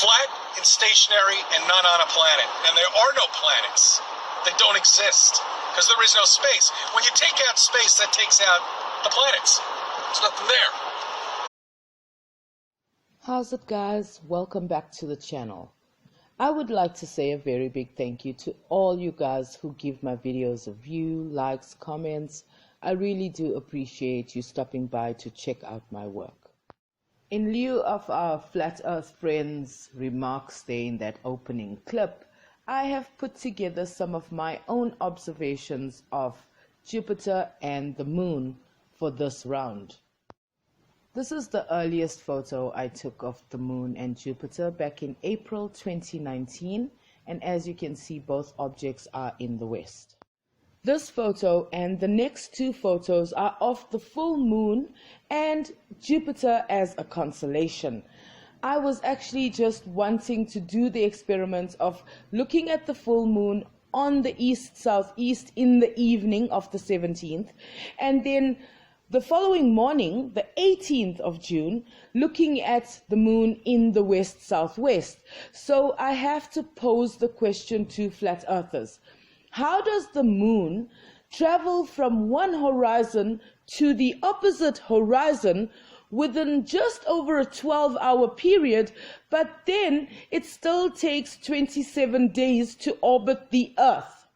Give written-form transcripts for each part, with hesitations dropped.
flat and stationary and not on a planet. And there are no planets. They don't exist because there is no space. When you take out space, that takes out the planets. There's nothing there. How's it, guys? Welcome back to the channel. I would like to say a very big thank you to all you guys who give my videos a view, likes, comments. I really do appreciate you stopping by to check out my work. In lieu of our Flat Earth friends' remarks there in that opening clip, I have put together some of my own observations of Jupiter and the Moon for this round. This is the earliest photo I took of the Moon and Jupiter back in April 2019, and as you can see, both objects are in the west. This photo and the next two photos are of the full moon and Jupiter as a constellation. I was actually just wanting to do the experiment of looking at the full moon on the east-southeast in the evening of the 17th, and then the following morning, the 18th of June, looking at the moon in the west-southwest. So I have to pose the question to flat earthers. How does the moon travel from one horizon to the opposite horizon within just over a 12-hour period, but then it still takes 27 days to orbit the Earth?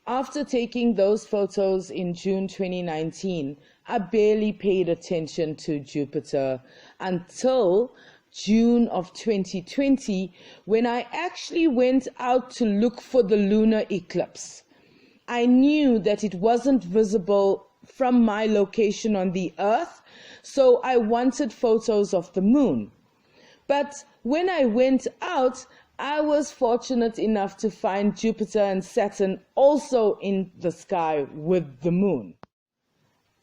After taking those photos in June 2019, I barely paid attention to Jupiter until June of 2020, when I actually went out to look for the lunar eclipse. I knew that it wasn't visible from my location on the Earth, so I wanted photos of the moon. But when I went out, I was fortunate enough to find Jupiter and Saturn also in the sky with the moon.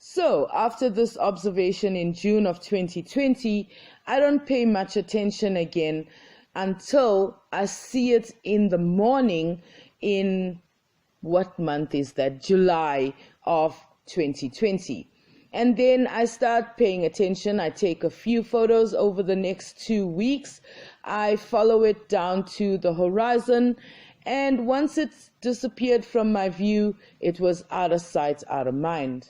So after this observation in June of 2020, I don't pay much attention again until I see it in the morning in, what month is that? July of 2020. And then I start paying attention. I take a few photos over the next 2 weeks. I follow it down to the horizon, and once it disappeared from my view, it was out of sight, out of mind.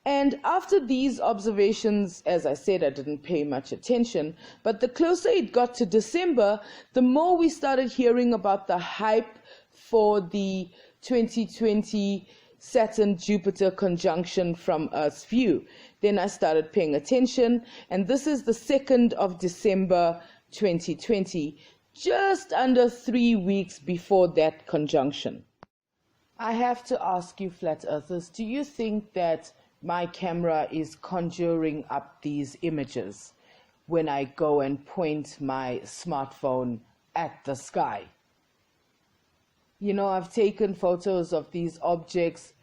And after these observations, as I said, I didn't pay much attention, but the closer it got to December, the more we started hearing about the hype for the 2020 Saturn-Jupiter conjunction from Earth's view. Then I started paying attention, and this is the 2nd of December 2020, just under 3 weeks before that conjunction. I have to ask you, flat earthers, do you think that my camera is conjuring up these images when I go and point my smartphone at the sky? You know, I've taken photos of these objects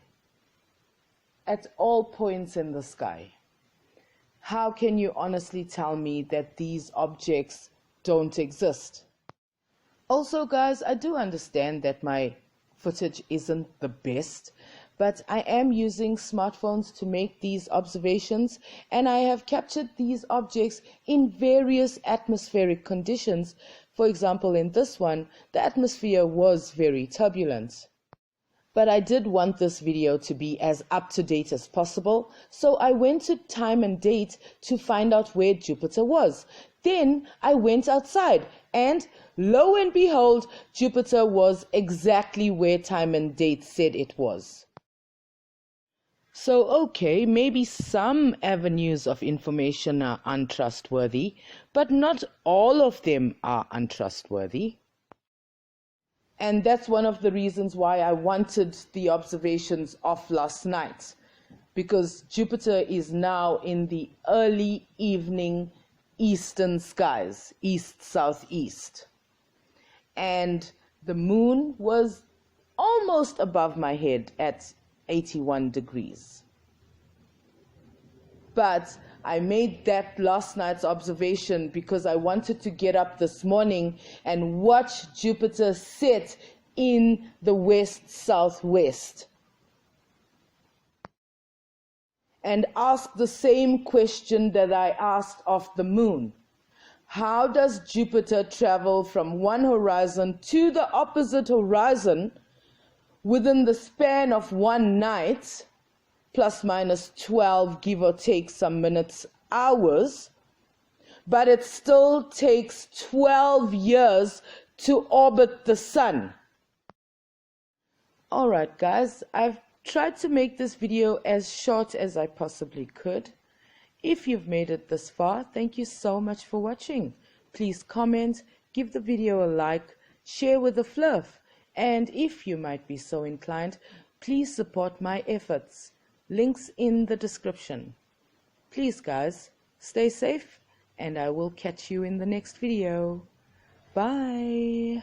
at all points in the sky. How can you honestly tell me that these objects don't exist? Also, guys, I do understand that my footage isn't the best, but I am using smartphones to make these observations, and I have captured these objects in various atmospheric conditions. For example, in this one, the atmosphere was very turbulent. But I did want this video to be as up-to-date as possible, so I went to time and date to find out where Jupiter was. Then I went outside, and lo and behold, Jupiter was exactly where time and date said it was. So, okay, maybe some avenues of information are untrustworthy, but not all of them are untrustworthy. And that's one of the reasons why I wanted the observations of last night, because Jupiter is now in the early evening eastern skies, east-southeast. And the moon was almost above my head at 81 degrees. But I made that last night's observation because I wanted to get up this morning and watch Jupiter set in the west-southwest and ask the same question that I asked of the moon. How does Jupiter travel from one horizon to the opposite horizon within the span of one night, plus minus 12, give or take some minutes, hours, but it still takes 12 years to orbit the sun? Alright guys, I've tried to make this video as short as I possibly could. If you've made it this far, thank you so much for watching. Please comment, give the video a like, share with a fluff, and if you might be so inclined, please support my efforts. Links in the description. Please guys, stay safe, and I will catch you in the next video. Bye.